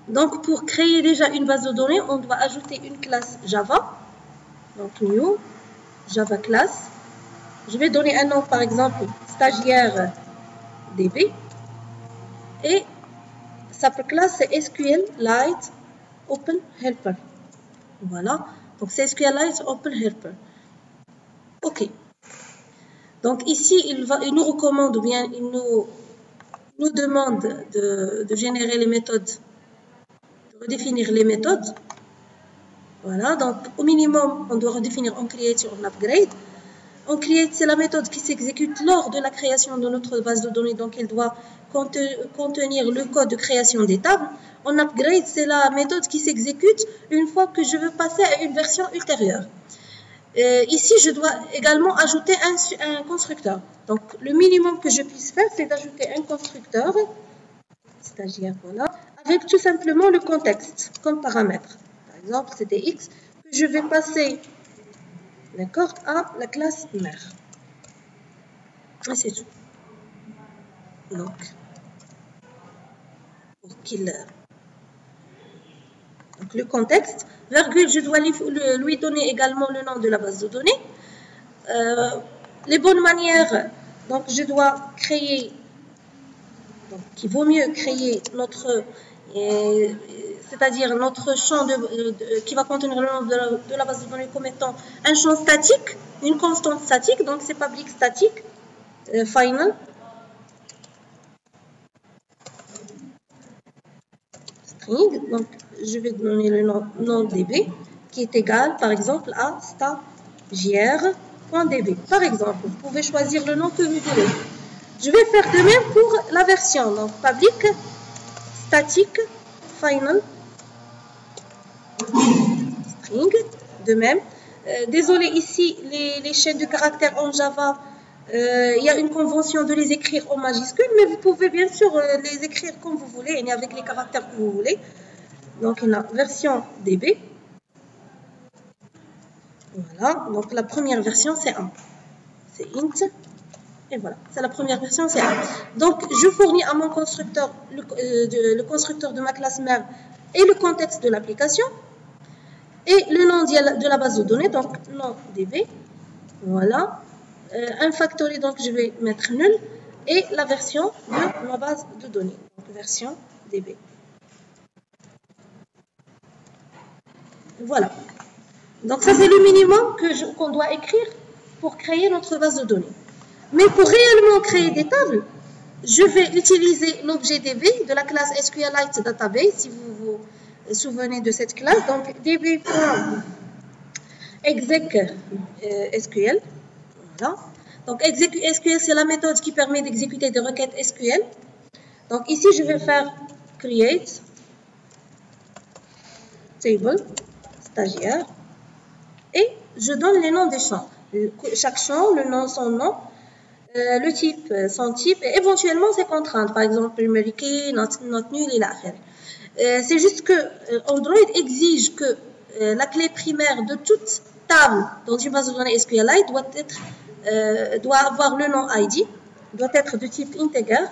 Donc, pour créer déjà une base de données, on doit ajouter une classe Java. Donc, new, Java class. Je vais donner un nom, par exemple, stagiaire DB. Et sa classe, c'est SQLite Open Helper. Voilà. Donc, c'est SQLite Open Helper. OK. Donc, ici, il nous recommande, ou bien il nous demande de générer les méthodes, de redéfinir les méthodes. Voilà. Donc, au minimum, on doit redéfinir on create et on upgrade. On create, c'est la méthode qui s'exécute lors de la création de notre base de données. Donc, elle doit contenir le code de création des tables. On upgrade, c'est la méthode qui s'exécute une fois que je veux passer à une version ultérieure. Ici, je dois également ajouter un constructeur. Donc, le minimum que je puisse faire, c'est d'ajouter un constructeur, stagiaire, voilà, avec tout simplement le contexte comme paramètre. Par exemple, c'était X, que je vais passer, d'accord, à la classe mère. Et c'est tout. Donc, pour qu'il... Donc, le contexte, virgule, je dois lui donner également le nom de la base de données. Les bonnes manières, donc je dois créer, donc il vaut mieux créer notre, c'est-à-dire notre champ qui va contenir le nom de la base de données comme étant un champ statique, une constante statique, donc c'est public statique, final. String, donc je vais donner le nom DB qui est égal par exemple à stagiaire.db. Par exemple, vous pouvez choisir le nom que vous voulez. Je vais faire de même pour la version, donc public statique final string, de même. Désolé, ici les chaînes de caractères en Java, il y a une convention de les écrire en majuscules, mais vous pouvez bien sûr les écrire comme vous voulez, et avec les caractères que vous voulez. Donc, on a version DB. Voilà, donc la première version, c'est 1. C'est int. Et voilà, c'est la première version, c'est 1. Donc, je fournis à mon constructeur le constructeur de ma classe mère et le contexte de l'application. Et le nom de la base de données, donc nom DB. Voilà. Un factory, donc je vais mettre nul. Et la version de ma base de données, donc version DB. Voilà. Donc ça, c'est le minimum qu'on doit écrire pour créer notre base de données. Mais pour réellement créer des tables, je vais utiliser l'objet DB de la classe SQLite Database, si vous vous souvenez de cette classe. Donc db.exec SQL. Voilà. Donc exec SQL, c'est la méthode qui permet d'exécuter des requêtes SQL. Donc ici, je vais faire create table stagiaire. Et je donne les noms des champs. Chaque champ, le nom, son nom, le type, son type, et éventuellement ses contraintes. Par exemple, primary key, not null, et l'affaire. C'est juste que Android exige que la clé primaire de toute table dans une base de données SQLite doit avoir le nom ID, doit être de type integer.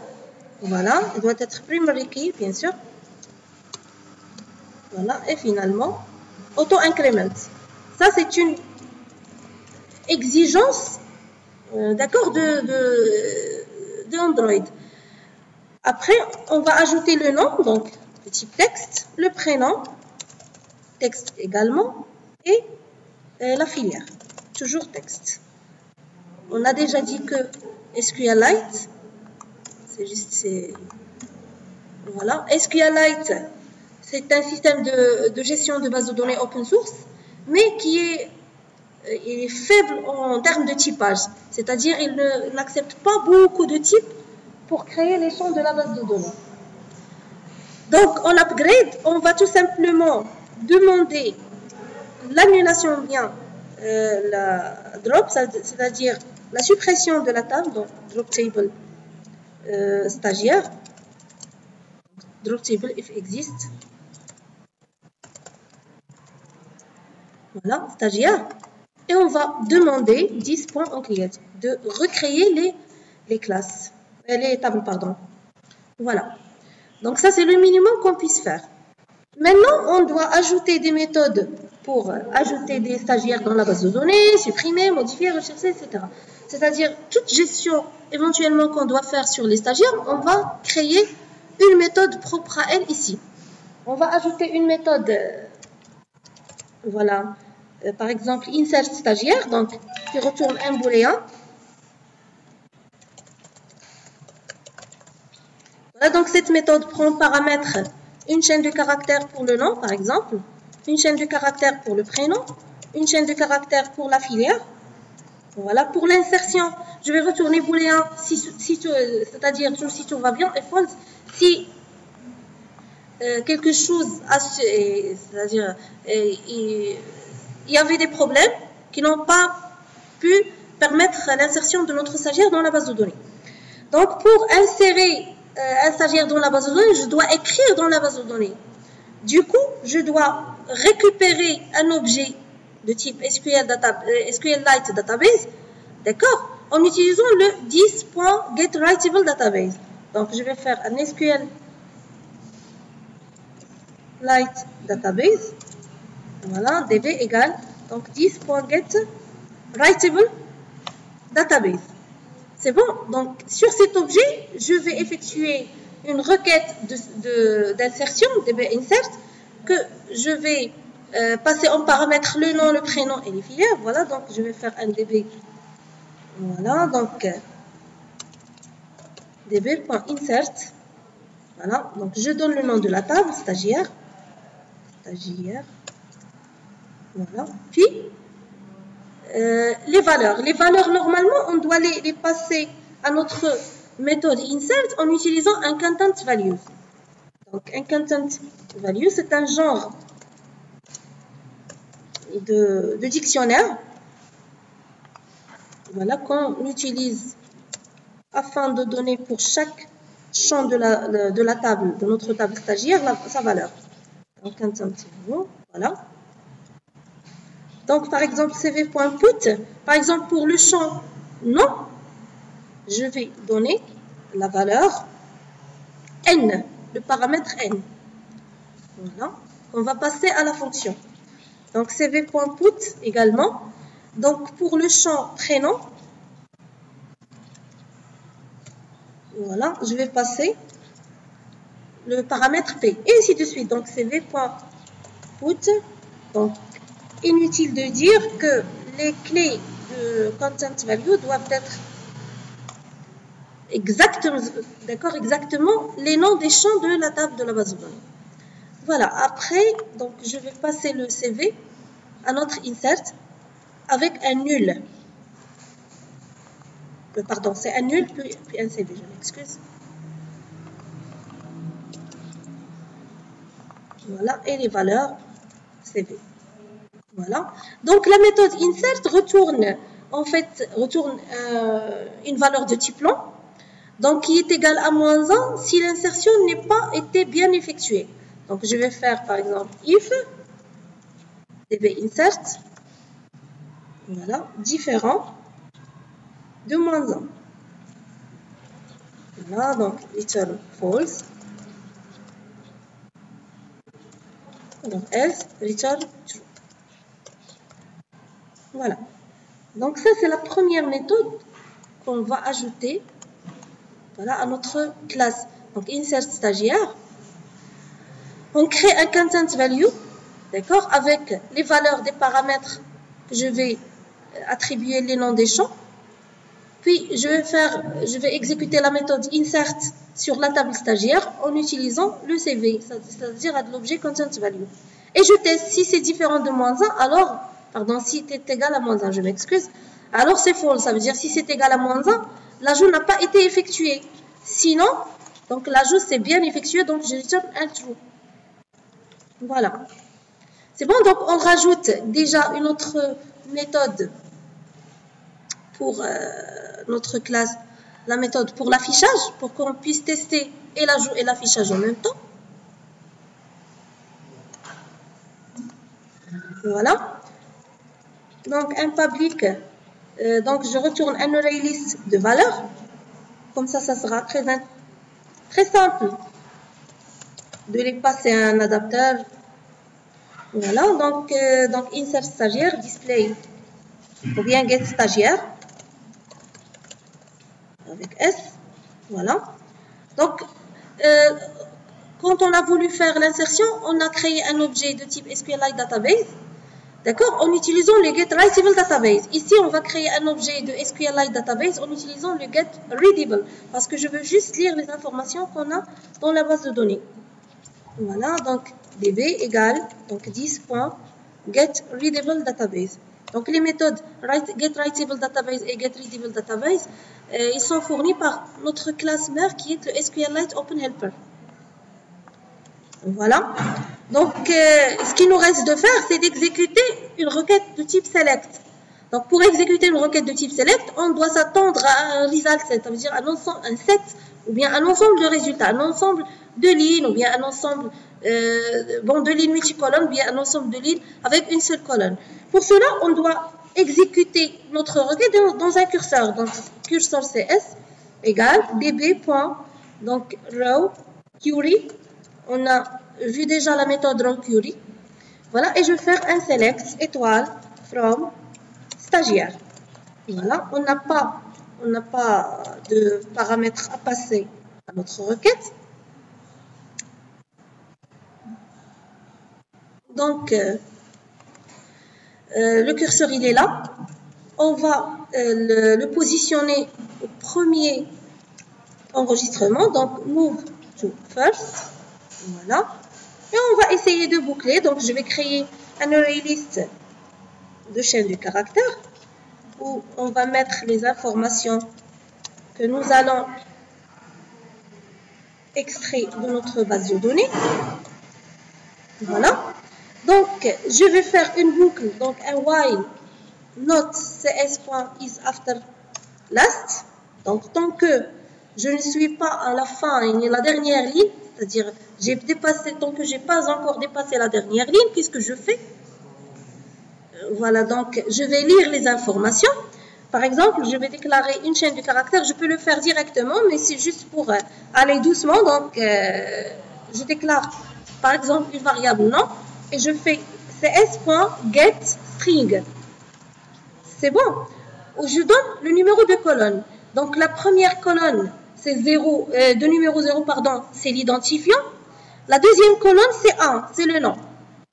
Voilà, il doit être primary key, bien sûr. Voilà, et finalement, auto-increment. Ça, c'est une exigence, d'accord, de Android. Après, on va ajouter le nom, donc le type texte, le prénom, texte également, et la filière, toujours texte. On a déjà dit que SQLite, c'est juste, voilà, SQLite, c'est un système de gestion de base de données open source, mais qui est faible en termes de typage. C'est-à-dire il n'accepte pas beaucoup de types pour créer les champs de la base de données. Donc, en upgrade, on va tout simplement demander l'annulation bien la drop, c'est-à-dire la suppression de la table, donc drop table stagiaire, drop table if exist. Voilà, stagiaire. Et on va demander 10.onCreate de recréer les classes, les tables, pardon. Voilà. Donc ça, c'est le minimum qu'on puisse faire. Maintenant, on doit ajouter des méthodes pour ajouter des stagiaires dans la base de données, supprimer, modifier, rechercher, etc. C'est-à-dire, toute gestion éventuellement qu'on doit faire sur les stagiaires, on va créer une méthode propre à elle ici. On va ajouter une méthode, voilà, par exemple, insert stagiaire, donc qui retourne un booléen. Voilà, donc cette méthode prend en paramètre une chaîne de caractères pour le nom, par exemple, une chaîne de caractères pour le prénom, une chaîne de caractères pour la filière. Voilà, pour l'insertion, je vais retourner booléen, c'est-à-dire si tout va bien, et false, si quelque chose, c'est-à-dire il y avait des problèmes qui n'ont pas pu permettre l'insertion de notre stagiaire dans la base de données. Donc, pour insérer un stagiaire dans la base de données, je dois écrire dans la base de données. Du coup, je dois récupérer un objet de type SQLite Database, d'accord, en utilisant le 10.getWritable Database. Donc, je vais faire un SQLite Database. Voilà, db égale donc 10.getWritable Database. C'est bon. Donc, sur cet objet, je vais effectuer une requête d'insertion, db-insert, que je vais passer en paramètre le nom, le prénom et les filières. Voilà, donc je vais faire un db. Voilà, donc db.insert. Voilà, donc je donne le nom de la table, stagiaire. Voilà, puis les valeurs. Les valeurs, normalement, on doit les passer à notre méthode insert en utilisant un content value. Donc, un content value, c'est un genre de dictionnaire, voilà, qu'on utilise afin de donner pour chaque champ de la table, de notre table stagiaire, sa valeur. Donc, content value, voilà. Donc, par exemple, cv.put, par exemple, pour le champ nom, je vais donner la valeur n, le paramètre n. Voilà. On va passer à la fonction. Donc, cv.put également. Donc, pour le champ prénom, voilà, je vais passer le paramètre p, et ainsi de suite. Donc, cv.put, donc, inutile de dire que les clés de content value doivent être exactement les noms des champs de la table de la base de données. Voilà, après, donc je vais passer le CV à notre insert avec un nul. Pardon, c'est un nul puis un CV, je m'excuse. Voilà, et les valeurs CV. Voilà. Donc la méthode insert retourne une valeur de type long, donc qui est égale à -1 si l'insertion n'est pas été bien effectuée. Donc je vais faire par exemple if db-insert, voilà, différent de -1. Voilà, donc return false. Donc else return true. Voilà. Donc ça, c'est la première méthode qu'on va ajouter, voilà, à notre classe. Donc insert stagiaire. On crée un content value, d'accord, avec les valeurs des paramètres que je vais attribuer les noms des champs. Puis je vais exécuter la méthode insert sur la table stagiaire en utilisant le CV, c'est-à-dire l'objet content value. Et je teste si c'est différent de -1, alors, pardon, si c'est égal à -1, je m'excuse, alors c'est false, ça veut dire si c'est égal à -1, l'ajout n'a pas été effectué. Sinon, donc l'ajout c'est bien effectué, donc je retourne un true. Voilà. C'est bon, donc on rajoute déjà une autre méthode pour notre classe, la méthode pour l'affichage, pour qu'on puisse tester et l'ajout et l'affichage en même temps. Voilà. Donc un public, donc je retourne un array list de valeurs. Comme ça sera très simple de les passer à un adapteur. Voilà, donc insert stagiaire, display, ou bien get stagiaire, avec S, voilà. Donc, quand on a voulu faire l'insertion, on a créé un objet de type SQLite Database, d'accord, en utilisant le getWritable Database. Ici, on va créer un objet de SQLite Database en utilisant le getReadable, parce que je veux juste lire les informations qu'on a dans la base de données. Voilà, donc db égale donc 10.getReadable Database. Donc les méthodes getWritable Database et getReadable Database, ils sont fournis par notre classe mère qui est le SQLite OpenHelper. Voilà. Donc ce qu'il nous reste de faire, c'est d'exécuter une requête de type select. Donc pour exécuter une requête de type select, on doit s'attendre à un result set, ça veut dire un set ou bien un ensemble de résultats, un ensemble de lignes ou bien un ensemble de lignes multicolonnes ou bien un ensemble de lignes avec une seule colonne. Pour cela, on doit exécuter notre requête dans un curseur. Donc curseur CS égale db.row query. On a vu déjà la méthode row query. Voilà, et je vais faire un select étoile from stagiaire. Voilà, on n'a pas de paramètres à passer à notre requête. Donc, le curseur, il est là. On va le positionner au premier enregistrement. Donc, move to first. Voilà. Et on va essayer de boucler. Donc, je vais créer un array list de chaînes de caractères où on va mettre les informations que nous allons extraire de notre base de données. Voilà. Donc, je vais faire une boucle, donc un while not cs.isAfterLast. Donc, tant que je ne suis pas à la fin, ni la dernière ligne, c'est-à-dire tant que j'ai pas encore dépassé la dernière ligne, qu'est-ce que je fais? Voilà, donc je vais lire les informations. Par exemple, je vais déclarer une chaîne de caractères. Je peux le faire directement, mais c'est juste pour aller doucement. Donc, je déclare, par exemple, une variable nom et je fais cs.getString. C'est bon. Je donne le numéro de colonne. Donc, la première colonne, c'est de numéro 0, pardon, c'est l'identifiant. La deuxième colonne, c'est 1, c'est le nom.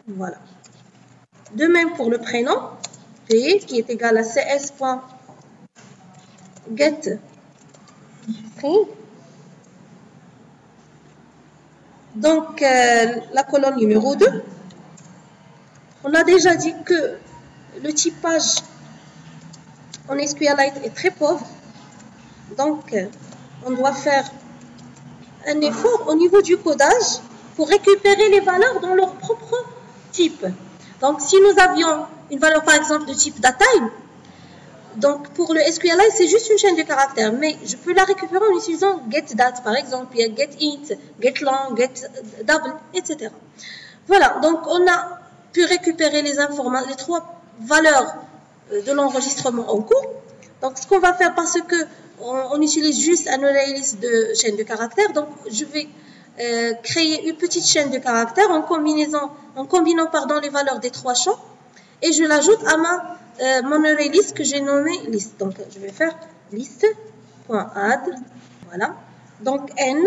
Voilà. De même pour le prénom, P qui est égal à cs.getString. Donc, la colonne numéro 2, on a déjà dit que le typage en SQLite est très pauvre. Donc, on doit faire un effort au niveau du codage pour récupérer les valeurs dans leur propre type. Donc, si nous avions une valeur, par exemple, de type datetime, donc pour le SQLite, c'est juste une chaîne de caractères, mais je peux la récupérer en utilisant getDate, par exemple, il y a getInt, getLong, getDouble, etc. Voilà, donc on a pu récupérer les trois valeurs de l'enregistrement en cours. Donc, ce qu'on va faire, parce que on utilise juste un array list de chaînes de caractères, donc je vais créer une petite chaîne de caractères en combinant les valeurs des trois champs et je l'ajoute à mon array list que j'ai nommé list. Donc je vais faire list.add, voilà. Donc n,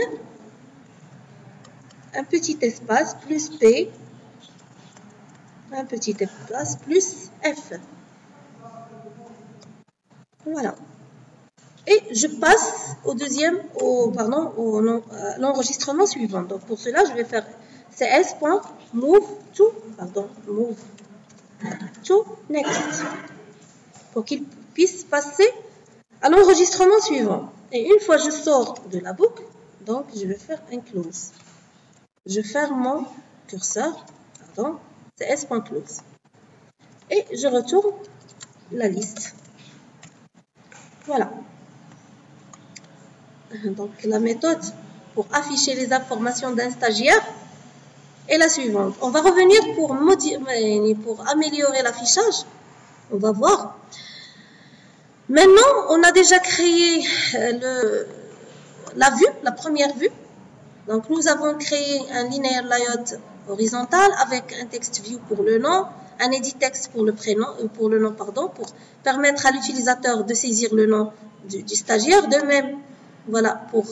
un petit espace plus p, un petit espace plus f. Voilà. Et je passe l'enregistrement suivant. Donc pour cela, je vais faire cs.move to next pour qu'il puisse passer à l'enregistrement suivant. Et une fois je sors de la boucle, donc je vais faire un close. Je ferme mon curseur, cs.close. Et je retourne la liste. Voilà. Donc, la méthode pour afficher les informations d'un stagiaire est la suivante. On va revenir pour améliorer l'affichage. On va voir. Maintenant, on a déjà créé la première vue. Donc, nous avons créé un linear layout horizontal avec un text view pour le nom, un edit text pour le prénom, pour permettre à l'utilisateur de saisir le nom du stagiaire. De même, voilà, pour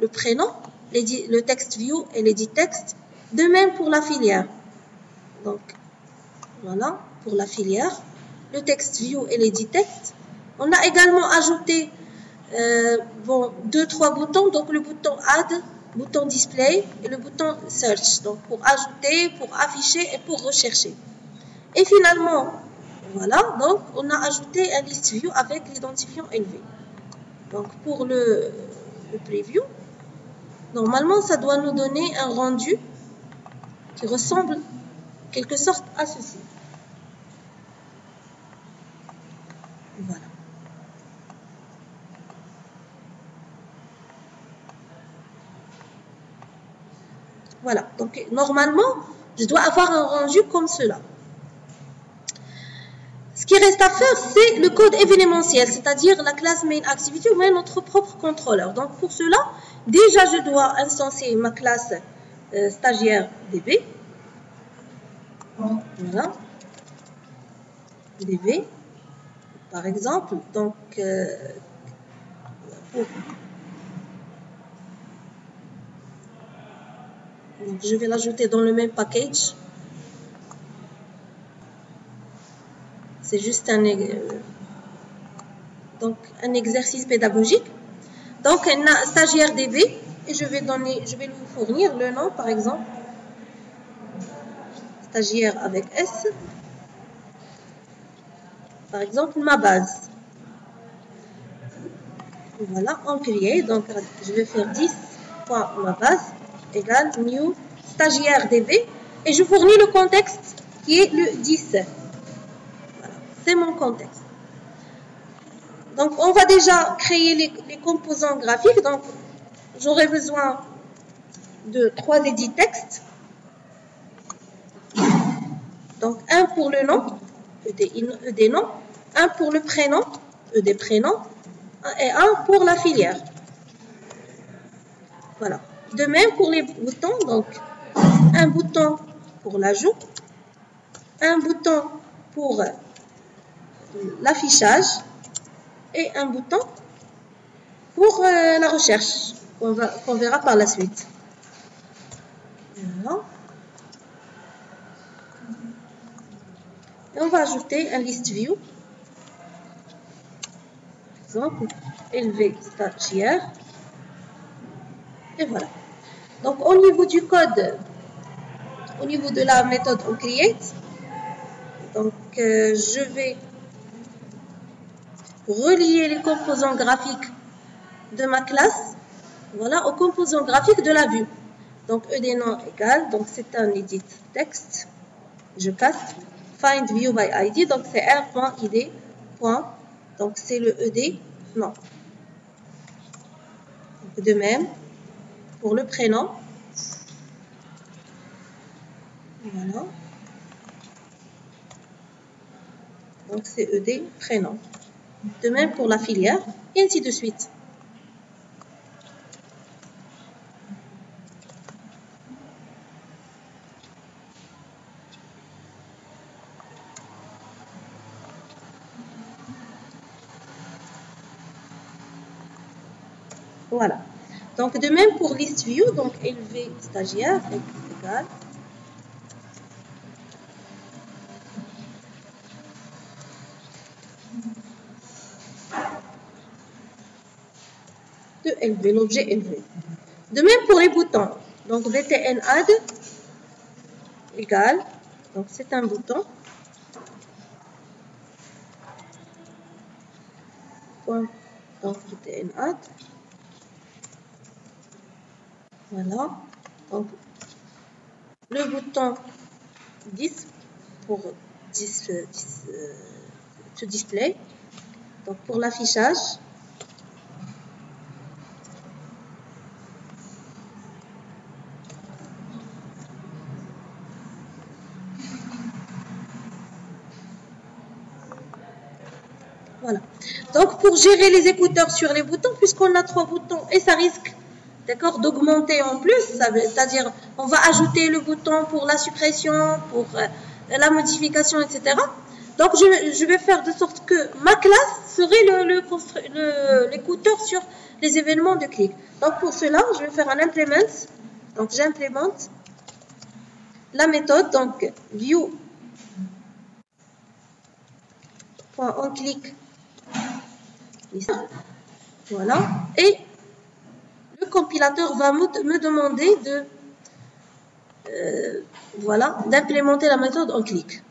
le prénom, le text view et l'edit text. De même pour la filière. Donc, voilà, pour la filière, le text view et l'edit text. On a également ajouté 2-3 boutons, donc le bouton add, bouton display et le bouton search, donc pour ajouter, pour afficher et pour rechercher. Et finalement, voilà, donc on a ajouté un list view avec l'identifiant élevé. Donc pour le preview, normalement ça doit nous donner un rendu qui ressemble en quelque sorte à ceci. Voilà. Voilà, donc normalement, je dois avoir un rendu comme cela. Ce qui reste à faire, c'est le code événementiel, c'est-à-dire la classe main activity ou même notre propre contrôleur. Donc pour cela, déjà je dois instancer ma classe stagiaire DB. Voilà. DB, par exemple. Donc, je vais l'ajouter dans le même package. C'est juste un exercice pédagogique. Donc, on a stagiaire DB et je vais lui fournir le nom, par exemple, stagiaire avec S. Par exemple, ma base. Voilà, on crée. Donc, je vais faire 10.ma base égale new stagiaire DB et je fournis le contexte qui est le 10. Voilà, c'est mon contexte. Donc, on va déjà créer les composants graphiques. Donc, j'aurai besoin de 3 edit textes. Donc, un pour le nom, ED nom, un pour le prénom, ED prénom, et un pour la filière. Voilà. De même pour les boutons, donc un bouton pour l'ajout, un bouton pour l'affichage et un bouton pour la recherche qu'on verra par la suite. Voilà. Et on va ajouter un list view. Par exemple, élevé stagiaire. Et voilà. Donc, au niveau du code, au niveau de la méthode onCreate, donc je vais relier les composants graphiques de ma classe, voilà, aux composants graphiques de la vue. Donc, ED nom égale, donc c'est un edit text. Je casse find view by ID, donc c'est r.id. Donc, c'est le ED nom. Donc, de même, pour le prénom, voilà. Donc, c'est ED prénom. De même pour la filière, et ainsi de suite. Voilà. Donc, de même pour list view, donc élevé stagiaire égale de élevé, l'objet élevé. De même pour les boutons, donc btn add égale, donc c'est un bouton, donc btn add, voilà, donc le bouton 10 pour 10 to display, donc pour l'affichage, voilà. Donc, pour gérer les écouteurs sur les boutons, puisqu'on a 3 boutons et ça risque d'accord, d'augmenter en plus, c'est-à-dire on va ajouter le bouton pour la suppression, pour la modification, etc. Donc je vais faire de sorte que ma classe serait l'écouteur sur les événements de clic. Donc pour cela, je vais faire un implement. Donc j'implémente la méthode, donc view onClick, voilà, et le compilateur va me demander de voilà, d'implémenter la méthode onClick.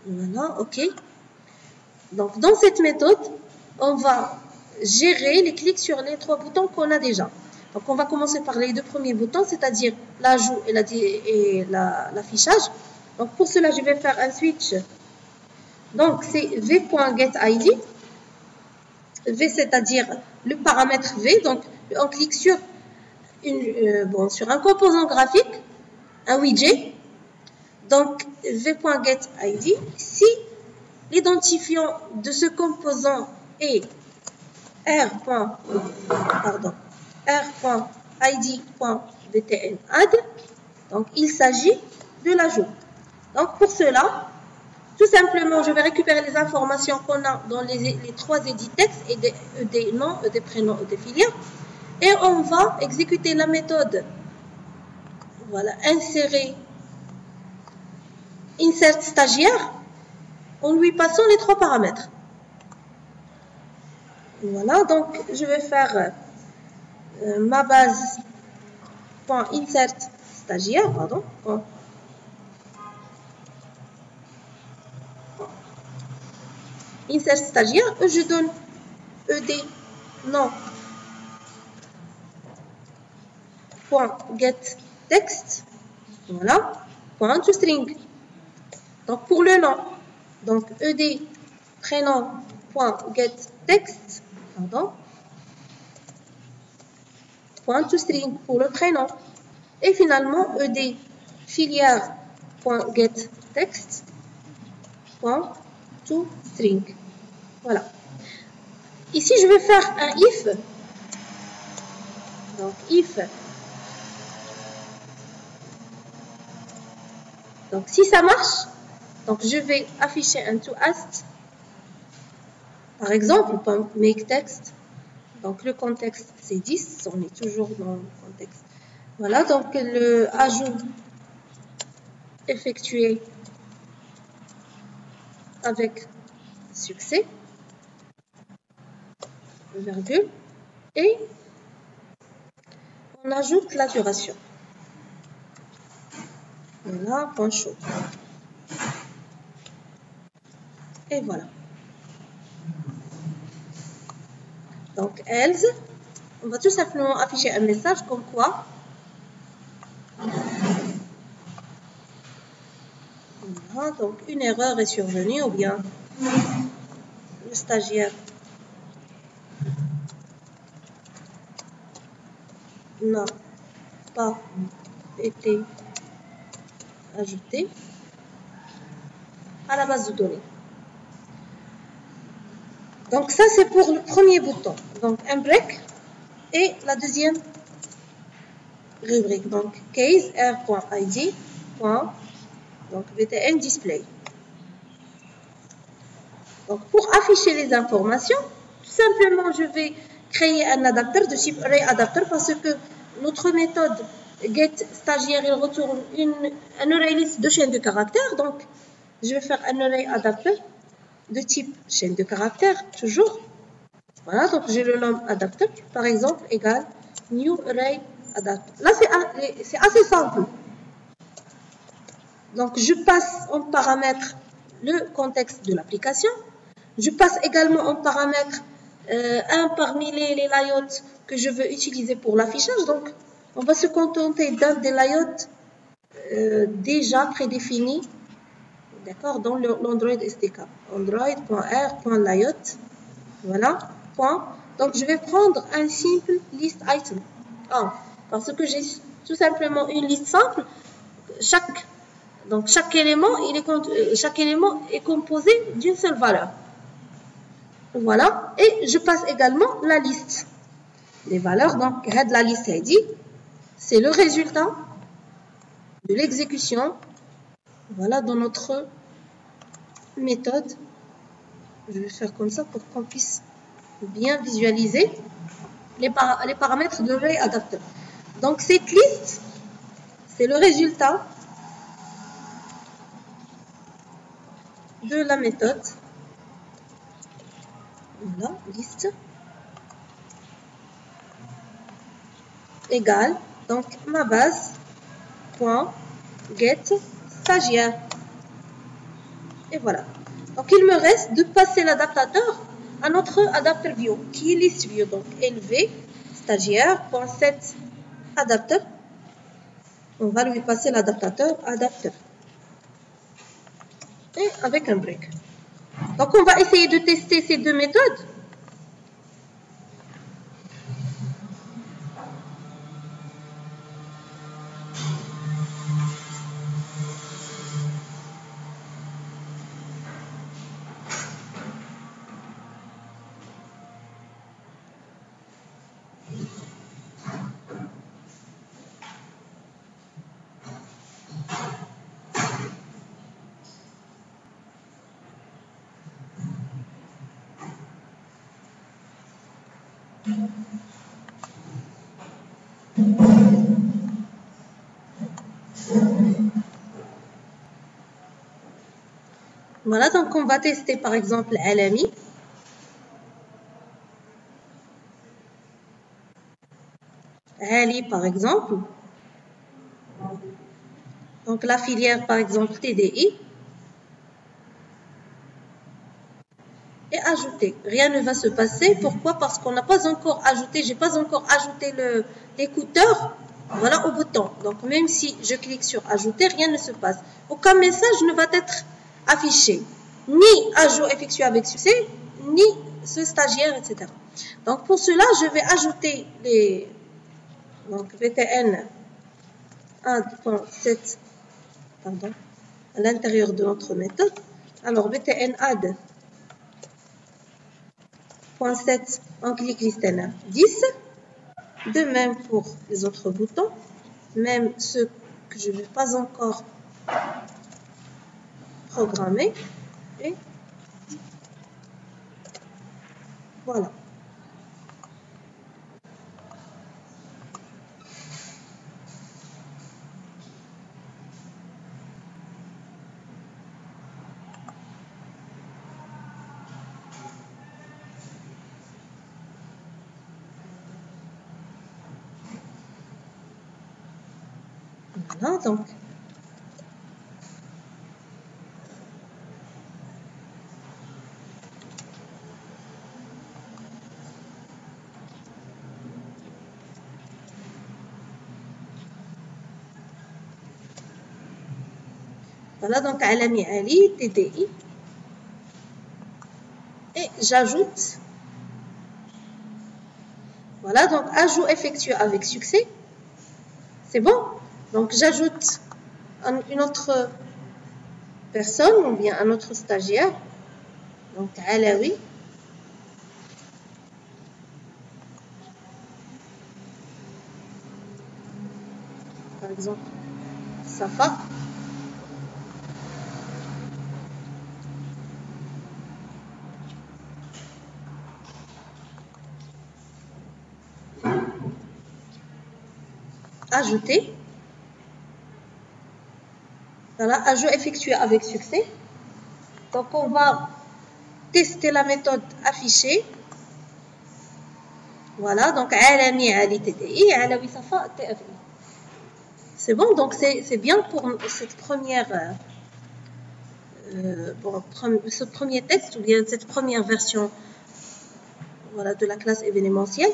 Voilà, ok. Donc dans cette méthode, on va gérer les clics sur les 3 boutons qu'on a déjà. Donc on va commencer par les 2 premiers boutons, c'est-à-dire l'ajout et l'affichage. Donc pour cela, je vais faire un switch. Donc c'est v.getID. V, c'est-à-dire le paramètre V. Donc on clique sur sur un composant graphique, un widget. Donc v.getID. Si l'identifiant de ce composant est r.id.btnadd, donc il s'agit de l'ajout. Donc pour cela, tout simplement, je vais récupérer les informations qu'on a dans les 3 edit textes et des noms, des prénoms et des filières. Et on va exécuter la méthode, voilà, insert stagiaire, en lui passant les 3 paramètres. Voilà, donc je vais faire ma base.insert stagiaire, pardon. Insert stagiaire, je donne ed nom .get text, voilà, .toString. Donc pour le nom, donc ed prénom .get text, pardon, .toString pour le prénom. Et finalement ed filière .get text .toString. Voilà. Ici, je vais faire un if. Donc, if. Donc, si ça marche, donc je vais afficher un toAsk. Par exemple, make text. Donc, le contexte, c'est 10. On est toujours dans le contexte. Voilà. Donc, le ajout effectué avec succès, virgule, et on ajoute la duration. Voilà, point chaud. Et voilà. Donc, else, on va tout simplement afficher un message comme quoi voilà, donc une erreur est survenue ou bien le stagiaire n'a pas été ajouté à la base de données. Donc ça c'est pour le premier bouton. Donc un break et la deuxième rubrique. Donc case r.id. Donc btn display. Donc pour afficher les informations, tout simplement je vais créer un adapteur de type arrayAdapter parce que notre méthode getStagiaire il retourne un ArrayList de chaîne de caractères. Donc je vais faire un arrayAdapter de type chaîne de caractères toujours. Voilà, donc je le nomme adapter par exemple égale new arrayAdapter. Là c'est assez simple. Donc je passe en paramètre le contexte de l'application. Je passe également en paramètre un parmi les layouts que je veux utiliser pour l'affichage. Donc on va se contenter d'un des layouts déjà prédéfinis, d'accord, dans l'Android SDK. Android.r.layout. Voilà. Point. Donc je vais prendre un simple list item. Parce que j'ai tout simplement une liste simple. Chaque élément est composé d'une seule valeur. Voilà. Et je passe également la liste. les valeurs. Donc, la liste dit, c'est le résultat de l'exécution. Voilà, dans notre méthode. Je vais faire comme ça pour qu'on puisse bien visualiser les paramètres de l'adapteur. Donc, cette liste, c'est le résultat de la méthode. Voilà, liste égale, donc ma base point get stagiaire. Et voilà. Donc il me reste de passer l'adaptateur à notre adapter view qui est list view. Donc lv stagiaire.set adapter. On va lui passer l'adaptateur adapter. Et avec un break. Donc on va essayer de tester ces deux méthodes. Voilà, donc on va tester par exemple Alami. Ali par exemple. Donc la filière par exemple TDI. Et ajouter. Rien ne va se passer. Pourquoi? Parce qu'on n'a pas encore ajouté, j'ai pas encore ajouté l'écouteur, voilà, au bouton. Donc même si je clique sur ajouter, rien ne se passe. Aucun message ne va être affiché. Ni ajout effectué avec succès, ni ce stagiaire, etc. Donc pour cela, je vais ajouter les VTN 1.7 à l'intérieur de notre méthode. Alors VTN add 7, on clique liste 10. De même pour les autres boutons, même ceux que je ne vais pas encore programmer. Et voilà. Voilà, donc. Voilà, donc Alami Ali, TDI. Et j'ajoute. Voilà, donc ajout effectué avec succès. C'est bon? Donc j'ajoute une autre personne ou bien un autre stagiaire. Donc Alawi. Par exemple, Safa. Ajouter. Voilà, ajout effectué avec succès. Donc on va tester la méthode affichée. Voilà, donc Alami Ali TDI, Alawi Safa TFI. C'est bon, donc c'est bien pour cette première, ce premier test ou bien cette première version, voilà, de la classe événementielle.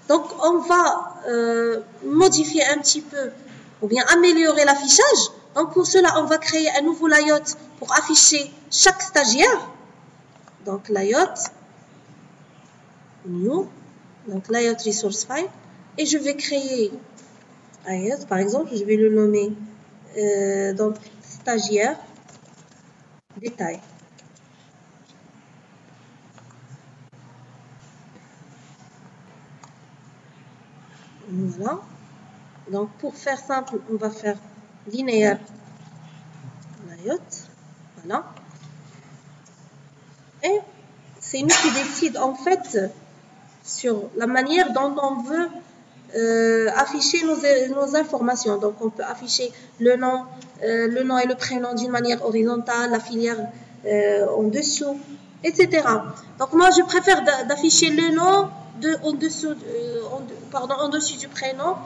Donc on va modifier un petit peu ou bien améliorer l'affichage. Donc pour cela, on va créer un nouveau layout pour afficher chaque stagiaire. Donc layout, new, donc layout resource file, et je vais créer layout, par exemple, je vais le nommer donc stagiaire détail. Voilà. Donc, pour faire simple, on va faire linéaire layout. Voilà. Et c'est nous qui décide en fait sur la manière dont on veut afficher nos informations. Donc, on peut afficher le nom et le prénom d'une manière horizontale, la filière en dessous, etc. Donc, moi, je préfère d'afficher le nom en dessus du prénom,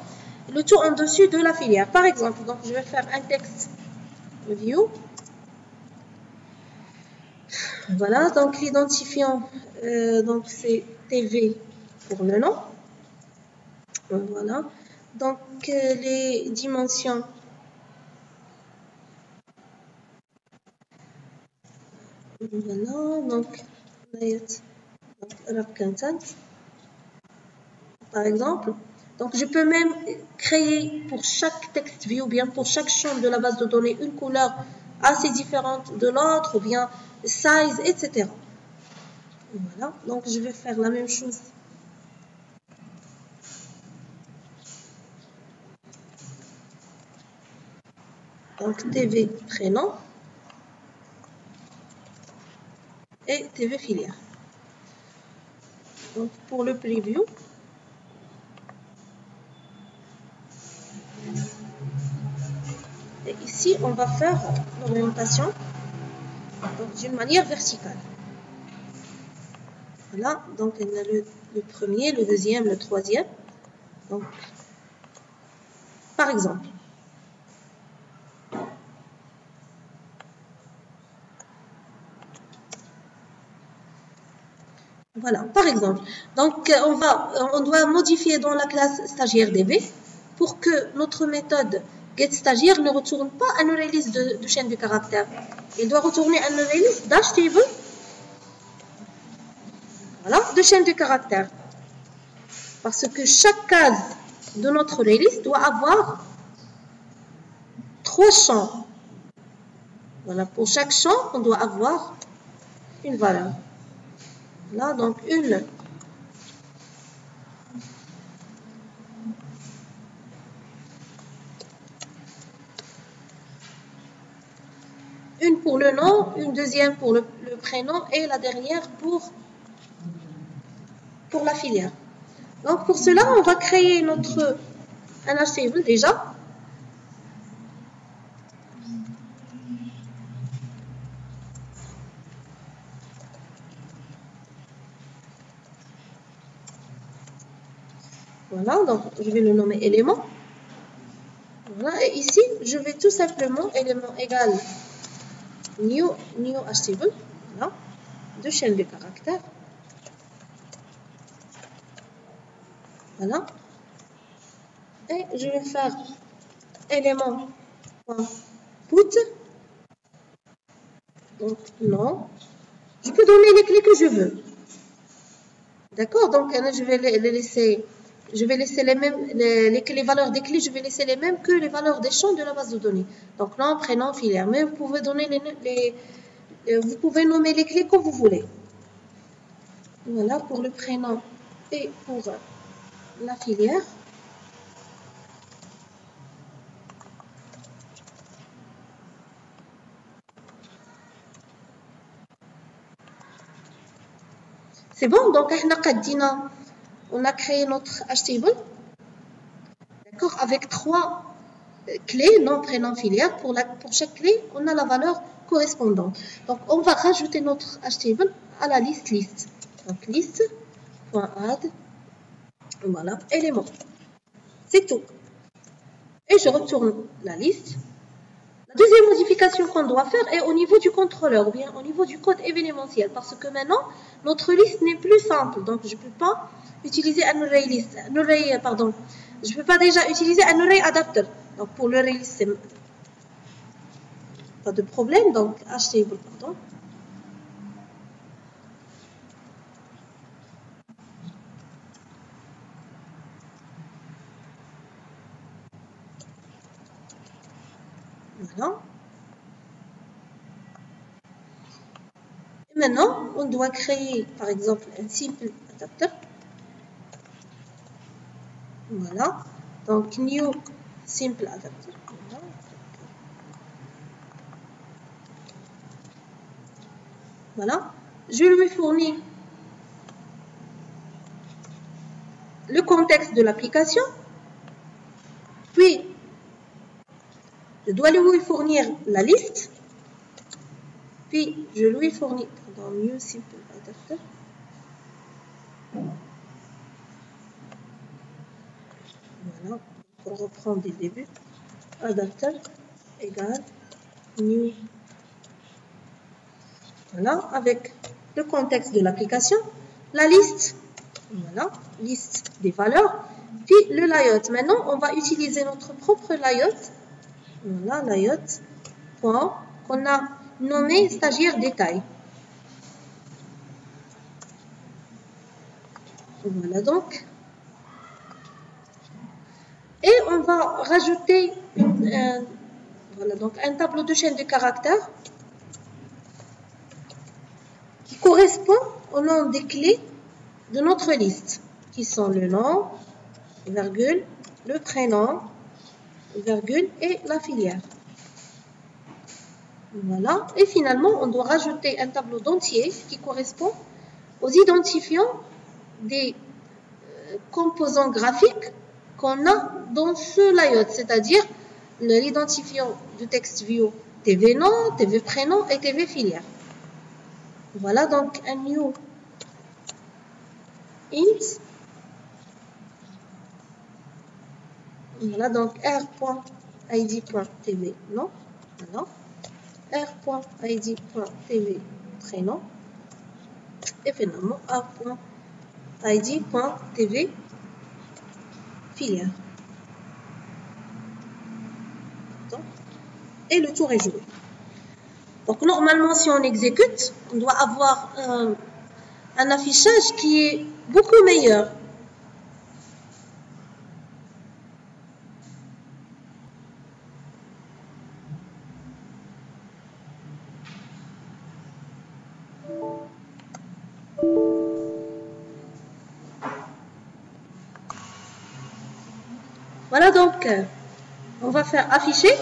le tout en dessus de la filière. Par exemple, donc, je vais faire un texte view. Voilà, donc l'identifiant, donc c'est TV pour le nom. Voilà, donc les dimensions. Voilà, donc Arab content, par exemple. Donc je peux même créer pour chaque text view, ou bien pour chaque champ de la base de données, une couleur assez différente de l'autre, ou bien size, etc. Voilà, donc je vais faire la même chose. Donc TV prénom et TV filière. Donc pour le preview, et ici on va faire l'orientation d'une manière verticale. Voilà, donc on a le premier, le deuxième, le troisième. Donc, par exemple. Voilà, par exemple. Donc, on doit modifier dans la classe stagiaire DB pour que notre méthode getStagiaire ne retourne pas un array list de chaîne de caractères. Il doit retourner un array list d'HTable, voilà, de chaîne de caractères. Parce que chaque case de notre array list doit avoir 3 champs. Voilà, pour chaque champ, on doit avoir une valeur. Là, donc une pour le nom, une deuxième pour le prénom et la dernière pour la filière. Donc pour cela, on va créer un HTML déjà. Voilà, donc je vais le nommer élément. Voilà, et ici, je vais tout simplement élément égal new HTML, voilà, deux chaînes de caractères. Voilà. Et je vais faire élément.put. Donc, non. Je peux donner les clés que je veux. D'accord? Donc, je vais laisser les valeurs des clés, je vais laisser les mêmes que les valeurs des champs de la base de données. Donc, nom, prénom, filière. Mais vous pouvez donner vous pouvez nommer les clés comme vous voulez. Voilà, pour le prénom et pour la filière. C'est bon, donc on a créé notre HTML, d'accord, avec 3 clés, nom, prénom, filière. Pour chaque clé, on a la valeur correspondante. Donc, on va rajouter notre HTML à la liste. Donc, list.add, voilà, élément. C'est tout. Et je retourne la liste. La deuxième modification qu'on doit faire est au niveau du contrôleur, ou bien au niveau du code événementiel, parce que maintenant, notre liste n'est plus simple. Donc, je ne peux pas utiliser un array list, je ne peux pas déjà utiliser un array adapter. Donc, pour l'array list, c'est pas de problème. Donc, HTML, pardon. Voilà. Et maintenant, on doit créer, par exemple, un simple adapter. Voilà. Donc, new simple adapter. Voilà. Je lui fournis le contexte de l'application. Puis, je dois lui fournir la liste. Puis, je lui fournis dans new simple adapter. Voilà. On reprend dès le début. Adapter égale new. Voilà, avec le contexte de l'application, la liste, voilà, liste des valeurs, puis le layout. Maintenant, on va utiliser notre propre layout, voilà, layout, qu'on a nommé stagiaire détail. Voilà donc. Et on va rajouter voilà, donc un tableau de chaîne de caractères qui correspond au nom des clés de notre liste, qui sont le nom, virgule, le prénom, virgule et la filière. Voilà. Et finalement, on doit rajouter un tableau d'entier qui correspond aux identifiants des composants graphiques qu'on a dans ce layout, c'est-à-dire l'identifiant du texte view TV nom, TV prénom et TV filière. Voilà donc un new int. Voilà donc r.id.tv nom. Voilà. r.id.tv prénom. Et finalement r.id.tv filière. Et le tour est joué. Donc normalement, si on exécute, on doit avoir un affichage qui est beaucoup meilleur. Voilà donc, on va faire afficher.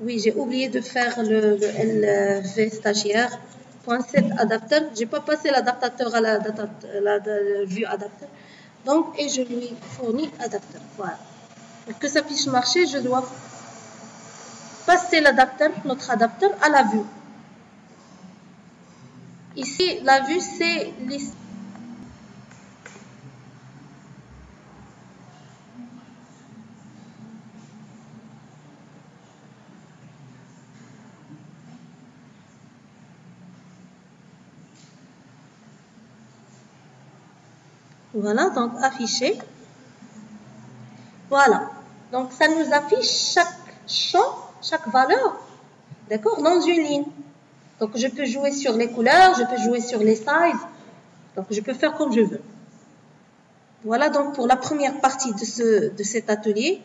Oui, j'ai oublié de faire le LV stagiaire.set adapter. Je n'ai pas passé l'adaptateur à la vue adapter. Donc, et je lui fournis adapter. Voilà. Pour que ça puisse marcher, je dois passer l'adapteur, notre adapteur, à la vue. Ici, la vue, c'est liste. Voilà, donc afficher. Voilà. Donc, ça nous affiche chaque champ, chaque valeur, d'accord, dans une ligne. Donc, je peux jouer sur les couleurs, je peux jouer sur les sizes. Donc, je peux faire comme je veux. Voilà donc pour la première partie de cet atelier.